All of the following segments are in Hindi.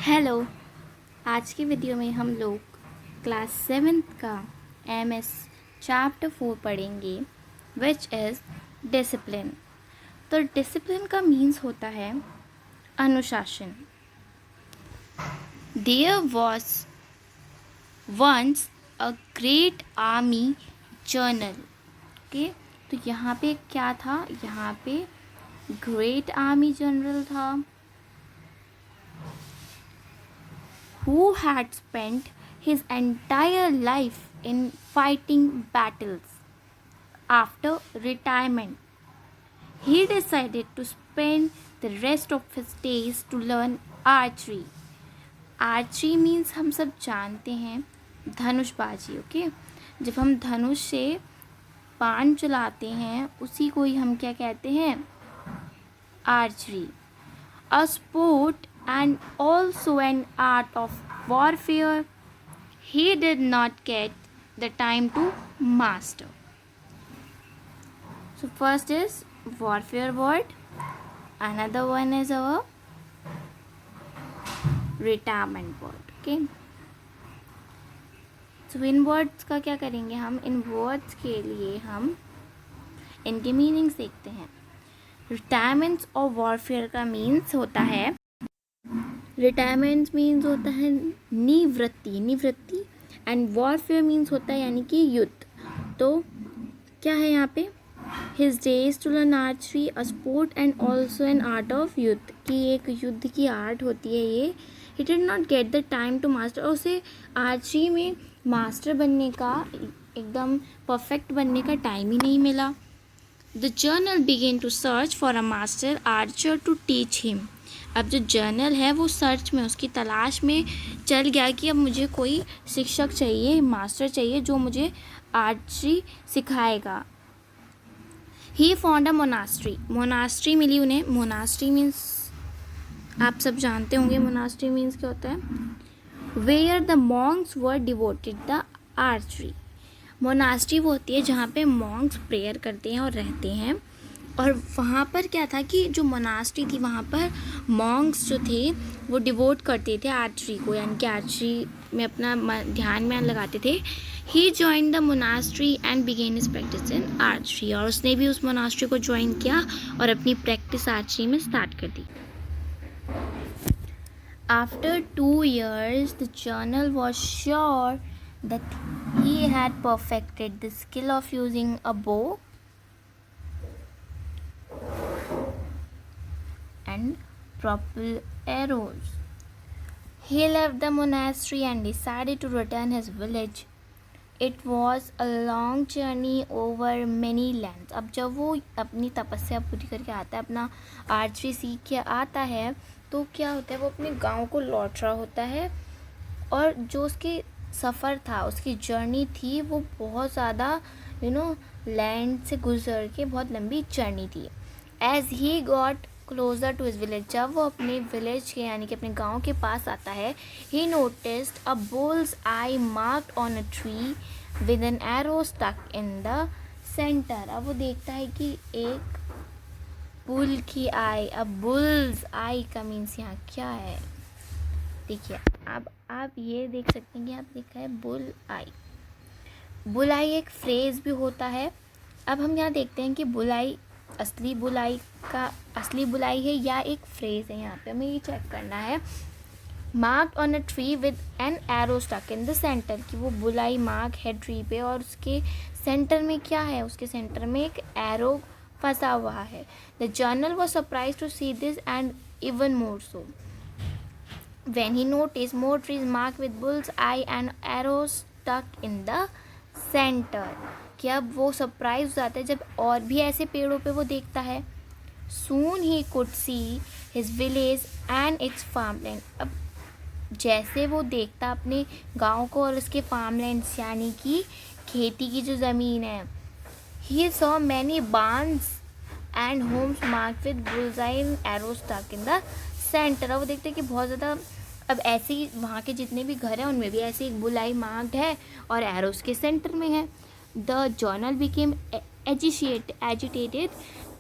हेलो। आज की वीडियो में हम लोग क्लास 7th का एमएस चैप्टर 4 पढ़ेंगे विच इज़ डिसिप्लिन। तो डिसिप्लिन का मीन्स होता है अनुशासन। There was once a great army general. Okay, तो यहाँ पे क्या था? यहाँ पे ग्रेट आर्मी जनरल था who had spent his entire life in fighting battles. After retirement, he decided to spend the rest of his days to learn archery. Archery means हम सब जानते हैं धनुषबाजी। ओके, जब हम धनुष से बाण चलाते हैं उसी को ही हम क्या कहते हैं? Archery. A sport and also an art of warfare he did not get the time to master. So first is warfare word, another one is our retirement word. Okay, so in words का क्या करेंगे हम? इन words के लिए हम इनके मीनिंग्स देखते हैं। रिटायरमेंट और वॉरफेयर का मीन्स होता है, रिटायरमेंट मीन्स होता है निवृत्ति एंड वॉरफेयर मीन्स होता है यानी कि युद्ध। तो क्या है यहाँ पे? His days to learn archery a sport and also an art of युद्ध, कि एक युद्ध की आर्ट होती है ये। He did not get the time to master, और उसे आर्चरी में मास्टर बनने का, एकदम परफेक्ट बनने का टाइम ही नहीं मिला। The journal began to search for a master archer to teach him. अब जो जर्नल है वो सर्च में, उसकी तलाश में चल गया कि अब मुझे कोई शिक्षक चाहिए, मास्टर चाहिए जो मुझे आर्चरी सिखाएगा। He found a monastery. Monastery मिली उन्हें। मोनास्ट्री मीन्स आप सब जानते होंगे मोनास्ट्री मीन्स क्या होता है? Where the monks were devoted the archery. Monastery वो होती है जहाँ पे मॉन्क्स प्रेयर करते हैं और रहते हैं। और वहाँ पर क्या था कि जो मोनास्ट्री थी वहाँ पर मॉन्क्स जो थे वो डिवोट करते थे आर्चरी को, यानी कि आर्चरी में अपना ध्यान में लगाते थे। He join the monastery and began his practice in archery, और उसने भी उस मोनास्ट्री को ज्वाइन किया और अपनी प्रैक्टिस आर्चरी में स्टार्ट कर दी। After 2 years the general was sure that he had perfected the skill of using a bow and propel arrows. He left the monastery and decided to return his village. It was a long journey over many lands. अब जब वो अपनी तपस्या पूरी करके आता है, अपना आर्चरी सीख के आता है, तो क्या होता है? वो अपने गांव को लौट रहा होता है, और जो उसके सफ़र था, उसकी जर्नी थी, वो बहुत ज़्यादा लैंड से गुजर के बहुत लंबी जर्नी थी। As he got closer to his village, जब वो अपने विलेज के यानी कि अपने गांव के पास आता है, he noticed a bull's eye marked on a tree with an arrow stuck in the centre. अब वो देखता है कि एक बुल की आई, अब बुल्स आई का मीन्स यहाँ क्या है? देखिए, अब आप ये देख सकते हैं कि आप लिखा है बुल आई। बुल आई एक फ्रेज़ भी होता है। अब हम यहाँ देखते हैं कि बुलाई असली बुलाई का असली बुलाई है या एक फ्रेज़ है। यहाँ पे हमें ये चेक करना है। Marked on a tree with an arrow stuck in the centre, कि वो बुलाई मार्क है ट्री पे और उसके सेंटर में क्या है? उसके सेंटर में एक एरो फंसा हुआ है। The general was surprise to see this and even more so when he noticed more trees marked with bull's eye and arrows stuck in the center, कि अब वो सरप्राइज हो जाता है जब और भी ऐसे पेड़ों पे वो देखता है। soon he could see his village and its farmland. अब जैसे वो देखता अपने गांव को और उसके फार्मलैंड्स यानी कि खेती की जो ज़मीन है, he saw many barns and homes marked with bull's-eye and arrows stuck in the centre. अब वो देखते हैं कि बहुत ज़्यादा अब ऐसे ही वहाँ के जितने भी घर हैं उनमें भी ऐसे एक बुलाई मार्क्ड है और एरोस के सेंटर में है। The journal became agitated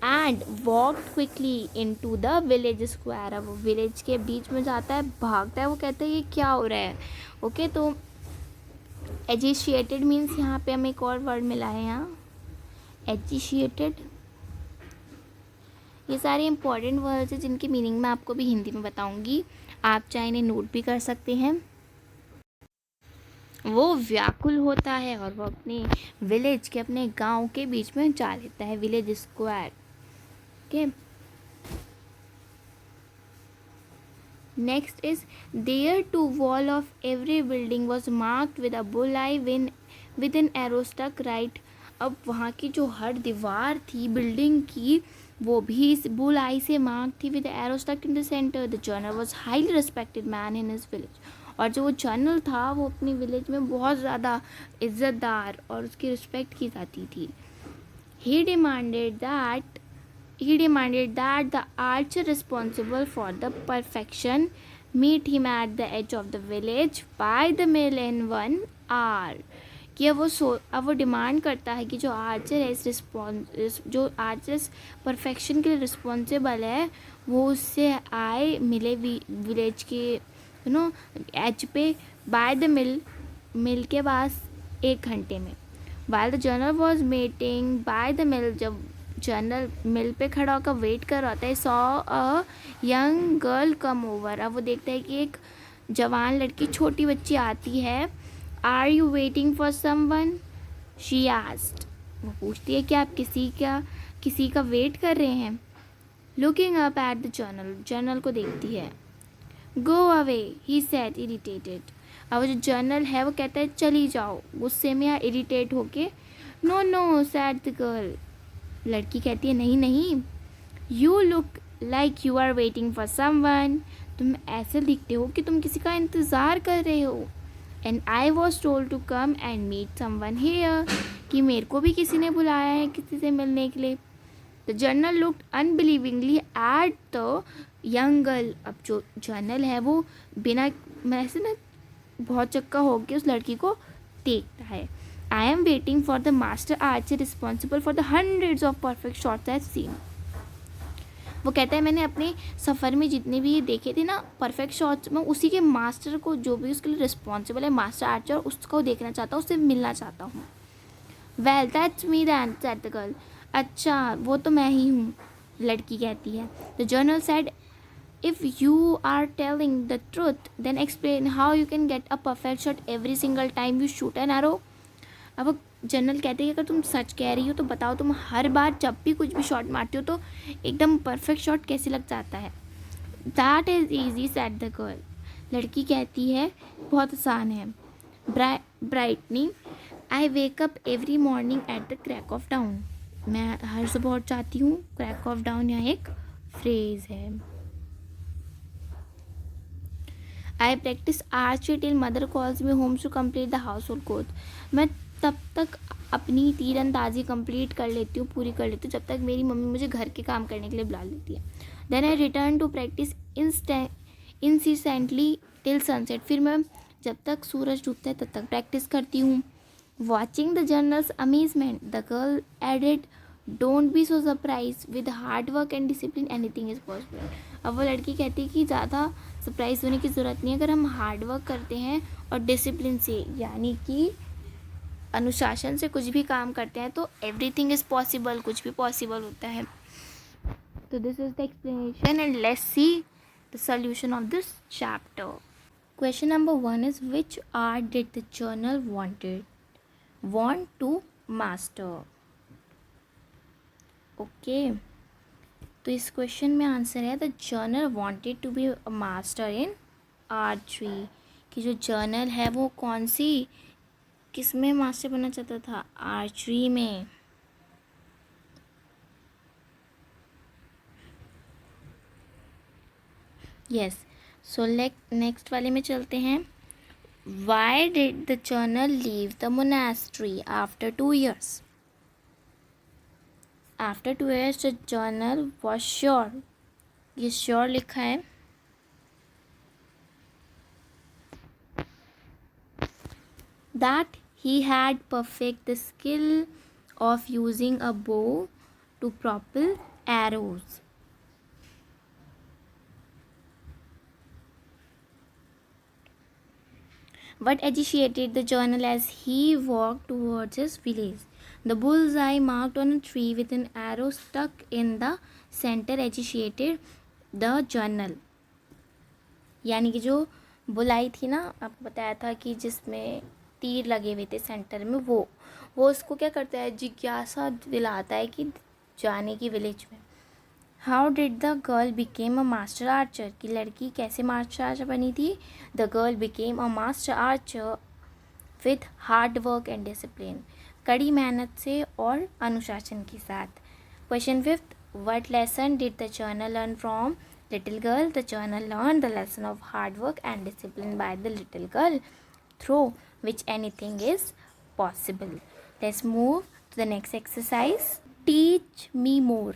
and walked quickly into the village square. अब वो विलेज के बीच में जाता है, भागता है, वो कहता है ये क्या हो रहा है। ओके, तो एजिशिएटेड मीन्स यहाँ पे हमें एक और वर्ड मिला है, यहाँ एजिशिएटेड। ये सारे इंपॉर्टेंट वर्ड्स हैं जिनकी मीनिंग मैं आपको भी हिंदी में बताऊंगी, आप चाहे इन्हें नोट भी कर सकते हैं। वो व्याकुल होता है और वो अपने विलेज के, अपने गांव के बीच में जा लेता है, विलेज स्क्वायर के। Next is there to wall of every building was marked with a bull eye with an arrow stuck right. अब वहाँ की जो हर दीवार थी बिल्डिंग की, वो भी इस बुल आई से मार्क थी with arrow stuck in the centre. The general was highly respected man in his village. और जो वो जनरल था वो अपनी विलेज में बहुत ज़्यादा इज्जतदार और उसकी रिस्पेक्ट की जाती थी। ही demanded that the archer responsible for the perfection meet him at the edge of the village by the mill in 1 hour। कि अब वो डिमांड करता है कि जो आर्चर है जो आर्चर परफेक्शन के लिए रिस्पॉन्सिबल है, वो उससे आए मिले विलेज के एज पे बाय द मिल के पास 1 घंटे में। while the general was waiting by the mill, जब जनरल मिल पे खड़ा होकर वेट कर रहा था, saw a young girl come over. अब वो देखता है कि एक जवान लड़की, छोटी बच्ची आती है। Are you waiting for someone, she asked. वो पूछती है कि आप किसी का वेट कर रहे हैं। Looking up at the journal को देखती है। Go away, he said irritated. अब जो जर्नल है वो कहता है चली जाओ, गुस्से में या इरिटेट होके। No no said the girl. लड़की कहती है नहीं नहीं, you look like you are waiting for someone. तुम ऐसे दिखते हो कि तुम किसी का इंतज़ार कर रहे हो। And I was told to come and meet someone here, कि मेरे को भी किसी ने बुलाया है किसी से मिलने के लिए। The general looked unbelievingly at the young girl. अब जो जर्नल है वो बिना ऐसे ना बहुत चक्का होकर उस लड़की को देखता है। I am waiting for the master archer responsible for the hundreds of perfect shots I've seen। वो कहता है मैंने अपने सफ़र में जितने भी देखे थे ना परफेक्ट शॉट्स, मैं उसी के मास्टर को, जो भी उसके लिए रिस्पॉन्सिबल है मास्टर आर्चर, उसको देखना चाहता हूँ, उससे मिलना चाहता हूँ। Well that's me then said the girl. अच्छा वो तो मैं ही हूँ, लड़की कहती है। The general said if you are telling the truth then explain how you can get a perfect shot every single time you shoot an arrow. अब जनरल कहते हैं कि अगर तुम सच कह रही हो तो बताओ, तुम हर बार जब भी कुछ भी शॉट मारती हो तो एकदम परफेक्ट शॉट कैसे लग जाता है। That is easy said the girl. लड़की कहती है बहुत आसान है। Brightening, I wake up every morning at the crack of down. मैं हर सुबह उठ जाती हूँ। क्रैक ऑफ डाउन यहाँ एक फ्रेज है। I practise archery till mother calls me home to complete the household chores. मैं तब तक अपनी तीरंदाजी कंप्लीट कर लेती हूँ, पूरी कर लेती हूँ, जब तक मेरी मम्मी मुझे घर के काम करने के लिए बुला लेती है। Then I return to practice insistently till sunset. फिर मैं जब तक सूरज डूबता है तब तक प्रैक्टिस करती हूँ। Watching the general's amazement the girl added don't be so surprise with hard work and discipline anything is possible. अब वो लड़की कहती है कि ज़्यादा सरप्राइज होने की ज़रूरत नहीं है, अगर हम हार्ड वर्क करते हैं और डिसिप्लिन से, यानी कि अनुशासन से कुछ भी काम करते हैं तो एवरीथिंग इज़ पॉसिबल, कुछ भी पॉसिबल होता है। तो this is the explanation and let's see the solution of this chapter. Question number 1 is which art did the general want to master. Okay, तो इस क्वेश्चन में आंसर है the general wanted to be a master in archery. कि जो जर्नल है वो कौन सी, किस में मास्टर बनना चाहता था, आर्चरी में। यस, सो नेक्स्ट वाले में चलते हैं। Why did the journal leave the monastery after 2 years। After 2 years the general was sure, ये श्योर लिखा है। That he had perfect the skill of using a bow to propel arrows. What agitated the journal as he walked towards his village? The bullseye marked on a tree with an arrow stuck in the center agitated the journal. यानी कि जो बुलाई थी ना, आपको बताया था कि जिसमें तीर लगे हुए थे सेंटर में, वो उसको क्या करता है, जिज्ञासा दिलाता है कि जाने की विलेज में. How did the girl became a master Archer, कि लड़की कैसे मास्टर आर्चर बनी थी. The girl became a master Archer with hard work and discipline, कड़ी मेहनत से और अनुशासन के साथ. Question 5th, what lesson did the journal learn from little girl? The journal learned the lesson of hard work and discipline by the little girl, through which anything is possible. Let's move to the next exercise. Teach me more.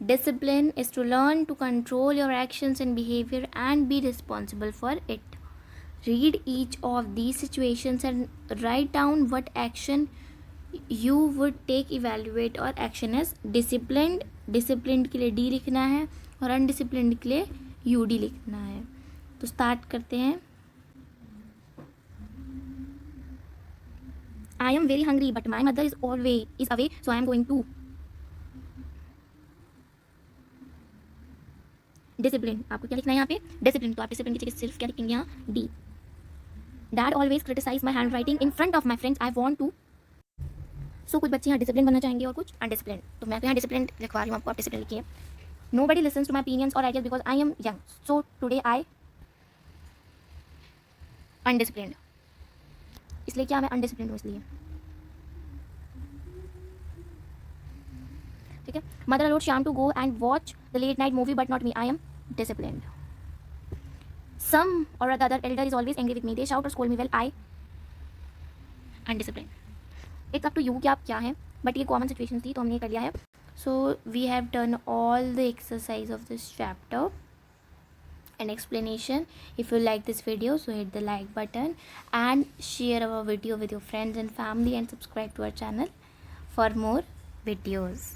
Discipline is to learn to control your actions and behavior and be responsible for it. Read each of these situations and write down what action you would take. Evaluate और action is disciplined. Disciplined के लिए D लिखना है और undisciplined के लिए UD लिखना है. तो स्टार्ट करते हैं. I am very hungry but my mother is away, so I am going to. Discipline, आपको क्या लिखना है यहाँ पे, डिसिप्लिन. तो आप डिसिप्लिन की जगह सिर्फ क्या लिखेंगे यहाँ, D. Dad always criticise my handwriting in front of my friends, I want to. So कुछ बच्चे यहाँ डिसिप्लिन बनना चाहेंगे और कुछ अनडिसिप्लिन. तो मैं तो यहाँ डिसिप्लिन लिखवा रही हूँ आपको, आप डिसिप्लिन लिखिए. Nobody listens to my opinions और ideas because I am young, so today I undiscipline. इसलिए क्या मैं अनडिसिप्लिन हूँ, इसलिए. ठीक है. Mother allowed Shyam to go and watch the late night movie but not me, I am disciplined. Some or the other elder is always angry with me. They shout or scold me well, I undisciplined. It's up to you कि आप क्या हैं, बट ये कॉमन सिचुएशन थी तो हमने कर लिया है. So we have done all the exercise of this chapter and explanation. If you like this video, so hit the like button and share our video with your friends and family and subscribe to our channel for more videos.